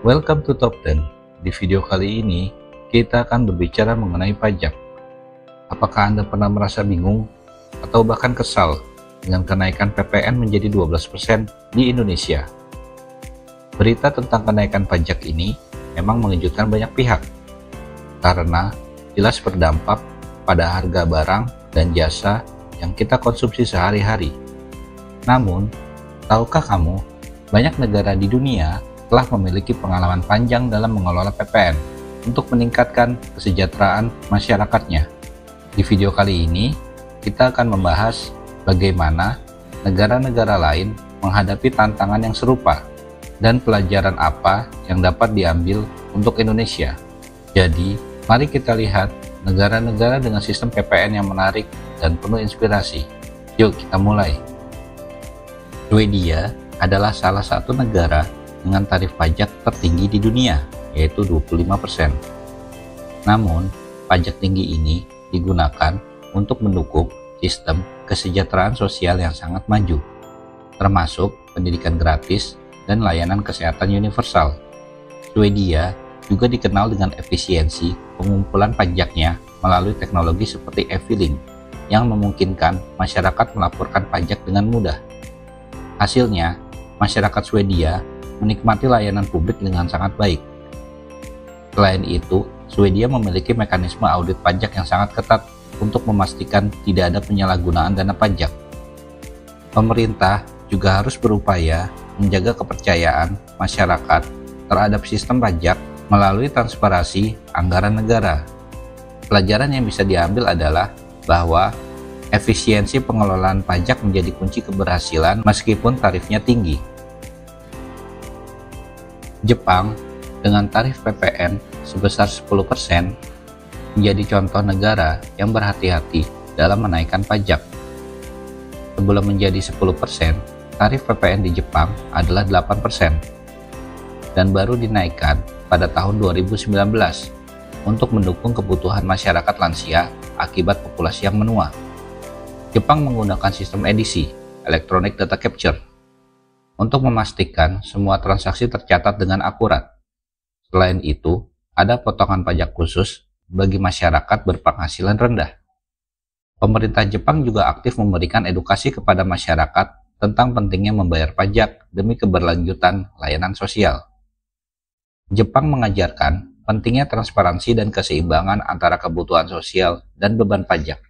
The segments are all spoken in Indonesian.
Welcome to Top 10. Di video kali ini, kita akan berbicara mengenai pajak. Apakah Anda pernah merasa bingung atau bahkan kesal dengan kenaikan PPN menjadi 12% di Indonesia? Berita tentang kenaikan pajak ini memang mengejutkan banyak pihak, karena jelas berdampak pada harga barang dan jasa yang kita konsumsi sehari-hari. Namun, tahukah kamu, banyak negara di dunia telah memiliki pengalaman panjang dalam mengelola PPN untuk meningkatkan kesejahteraan masyarakatnya. Di video kali ini, kita akan membahas bagaimana negara-negara lain menghadapi tantangan yang serupa dan pelajaran apa yang dapat diambil untuk Indonesia. Jadi, mari kita lihat negara-negara dengan sistem PPN yang menarik dan penuh inspirasi. Yuk kita mulai. Swedia adalah salah satu negara dengan tarif pajak tertinggi di dunia, yaitu 25%. Namun, pajak tinggi ini digunakan untuk mendukung sistem kesejahteraan sosial yang sangat maju, termasuk pendidikan gratis dan layanan kesehatan universal. Swedia juga dikenal dengan efisiensi pengumpulan pajaknya melalui teknologi seperti e-filing yang memungkinkan masyarakat melaporkan pajak dengan mudah. Hasilnya, masyarakat Swedia menikmati layanan publik dengan sangat baik. Selain itu, Swedia memiliki mekanisme audit pajak yang sangat ketat untuk memastikan tidak ada penyalahgunaan dana pajak. Pemerintah juga harus berupaya menjaga kepercayaan masyarakat terhadap sistem pajak melalui transparansi anggaran negara. Pelajaran yang bisa diambil adalah bahwa efisiensi pengelolaan pajak menjadi kunci keberhasilan meskipun tarifnya tinggi. Jepang dengan tarif PPN sebesar 10% menjadi contoh negara yang berhati-hati dalam menaikkan pajak. Sebelum menjadi 10%, tarif PPN di Jepang adalah 8% dan baru dinaikkan pada tahun 2019 untuk mendukung kebutuhan masyarakat lansia akibat populasi yang menua. Jepang menggunakan sistem edisi, Electronic Data Capture, untuk memastikan semua transaksi tercatat dengan akurat. Selain itu, ada potongan pajak khusus bagi masyarakat berpenghasilan rendah. Pemerintah Jepang juga aktif memberikan edukasi kepada masyarakat tentang pentingnya membayar pajak demi keberlanjutan layanan sosial. Jepang mengajarkan pentingnya transparansi dan keseimbangan antara kebutuhan sosial dan beban pajak.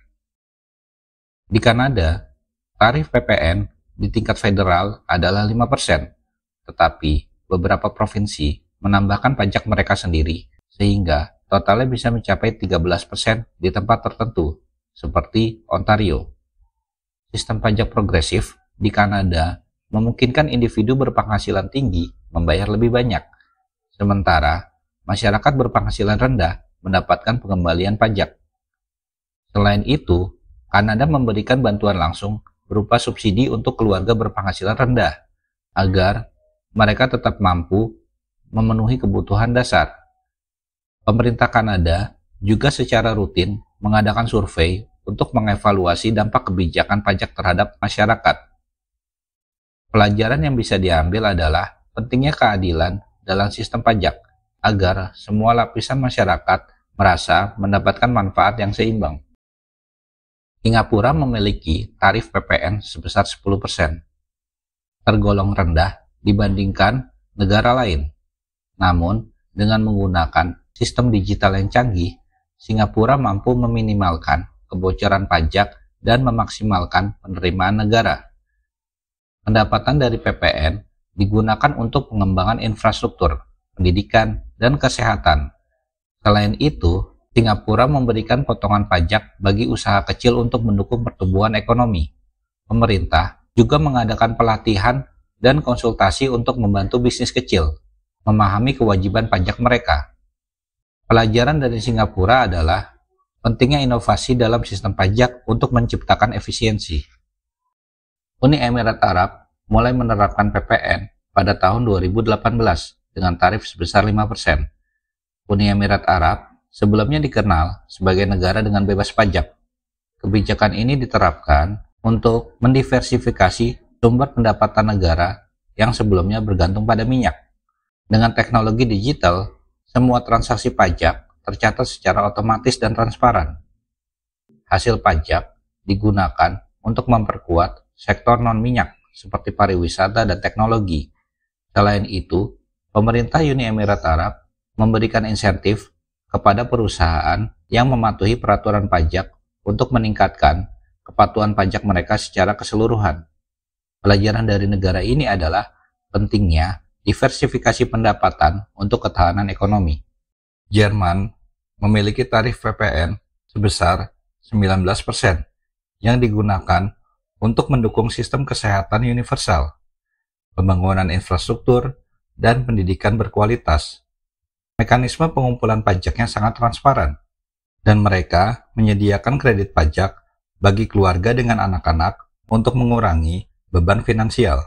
Di Kanada, tarif PPN di tingkat federal adalah 5%, tetapi beberapa provinsi menambahkan pajak mereka sendiri, sehingga totalnya bisa mencapai 13% di tempat tertentu, seperti Ontario. Sistem pajak progresif di Kanada memungkinkan individu berpenghasilan tinggi membayar lebih banyak, sementara masyarakat berpenghasilan rendah mendapatkan pengembalian pajak. Selain itu, Kanada memberikan bantuan langsung berupa subsidi untuk keluarga berpenghasilan rendah, agar mereka tetap mampu memenuhi kebutuhan dasar. Pemerintah Kanada juga secara rutin mengadakan survei untuk mengevaluasi dampak kebijakan pajak terhadap masyarakat. Pelajaran yang bisa diambil adalah pentingnya keadilan dalam sistem pajak, agar semua lapisan masyarakat merasa mendapatkan manfaat yang seimbang. Singapura memiliki tarif PPN sebesar 10%, tergolong rendah dibandingkan negara lain. Namun, dengan menggunakan sistem digital yang canggih, Singapura mampu meminimalkan kebocoran pajak dan memaksimalkan penerimaan negara. Pendapatan dari PPN digunakan untuk pengembangan infrastruktur, pendidikan, dan kesehatan. Selain itu, Singapura memberikan potongan pajak bagi usaha kecil untuk mendukung pertumbuhan ekonomi. Pemerintah juga mengadakan pelatihan dan konsultasi untuk membantu bisnis kecil memahami kewajiban pajak mereka. Pelajaran dari Singapura adalah pentingnya inovasi dalam sistem pajak untuk menciptakan efisiensi. Uni Emirat Arab mulai menerapkan PPN pada tahun 2018 dengan tarif sebesar 5%. Uni Emirat Arab sebelumnya dikenal sebagai negara dengan bebas pajak. Kebijakan ini diterapkan untuk mendiversifikasi sumber pendapatan negara yang sebelumnya bergantung pada minyak. Dengan teknologi digital, semua transaksi pajak tercatat secara otomatis dan transparan. Hasil pajak digunakan untuk memperkuat sektor non-minyak seperti pariwisata dan teknologi. Selain itu, pemerintah Uni Emirat Arab memberikan insentif kepada perusahaan yang mematuhi peraturan pajak untuk meningkatkan kepatuhan pajak mereka secara keseluruhan. Pelajaran dari negara ini adalah pentingnya diversifikasi pendapatan untuk ketahanan ekonomi. Jerman memiliki tarif PPN sebesar 19% yang digunakan untuk mendukung sistem kesehatan universal, pembangunan infrastruktur, dan pendidikan berkualitas. Mekanisme pengumpulan pajaknya sangat transparan, dan mereka menyediakan kredit pajak bagi keluarga dengan anak-anak untuk mengurangi beban finansial.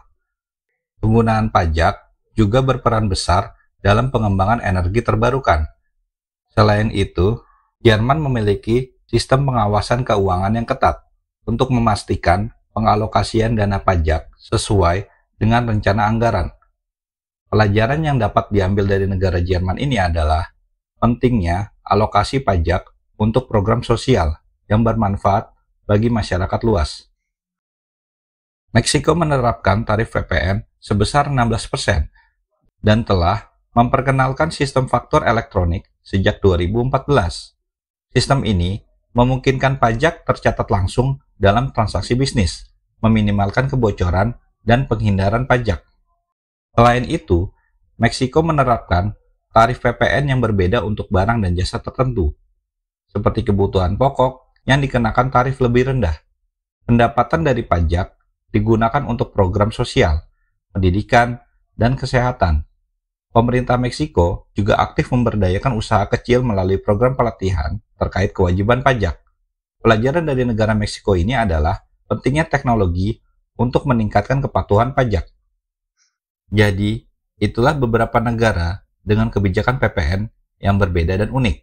Penggunaan pajak juga berperan besar dalam pengembangan energi terbarukan. Selain itu, Jerman memiliki sistem pengawasan keuangan yang ketat untuk memastikan pengalokasian dana pajak sesuai dengan rencana anggaran. Pelajaran yang dapat diambil dari negara Jerman ini adalah pentingnya alokasi pajak untuk program sosial yang bermanfaat bagi masyarakat luas. Meksiko menerapkan tarif PPN sebesar 16% dan telah memperkenalkan sistem faktur elektronik sejak 2014. Sistem ini memungkinkan pajak tercatat langsung dalam transaksi bisnis, meminimalkan kebocoran dan penghindaran pajak. Selain itu, Meksiko menerapkan tarif PPN yang berbeda untuk barang dan jasa tertentu, seperti kebutuhan pokok yang dikenakan tarif lebih rendah. Pendapatan dari pajak digunakan untuk program sosial, pendidikan, dan kesehatan. Pemerintah Meksiko juga aktif memberdayakan usaha kecil melalui program pelatihan terkait kewajiban pajak. Pelajaran dari negara Meksiko ini adalah pentingnya teknologi untuk meningkatkan kepatuhan pajak. Jadi, itulah beberapa negara dengan kebijakan PPN yang berbeda dan unik.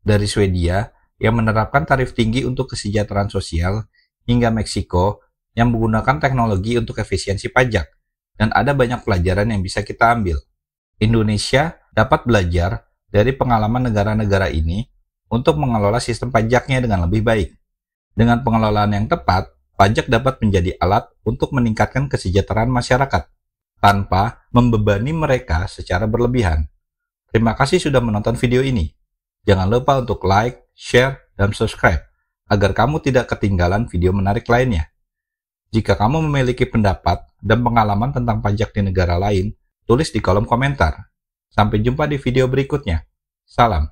Dari Swedia yang menerapkan tarif tinggi untuk kesejahteraan sosial, hingga Meksiko yang menggunakan teknologi untuk efisiensi pajak. Dan ada banyak pelajaran yang bisa kita ambil. Indonesia dapat belajar dari pengalaman negara-negara ini untuk mengelola sistem pajaknya dengan lebih baik. Dengan pengelolaan yang tepat, pajak dapat menjadi alat untuk meningkatkan kesejahteraan masyarakat tanpa membebani mereka secara berlebihan. Terima kasih sudah menonton video ini. Jangan lupa untuk like, share, dan subscribe agar kamu tidak ketinggalan video menarik lainnya. Jika kamu memiliki pendapat dan pengalaman tentang pajak di negara lain, tulis di kolom komentar. Sampai jumpa di video berikutnya. Salam.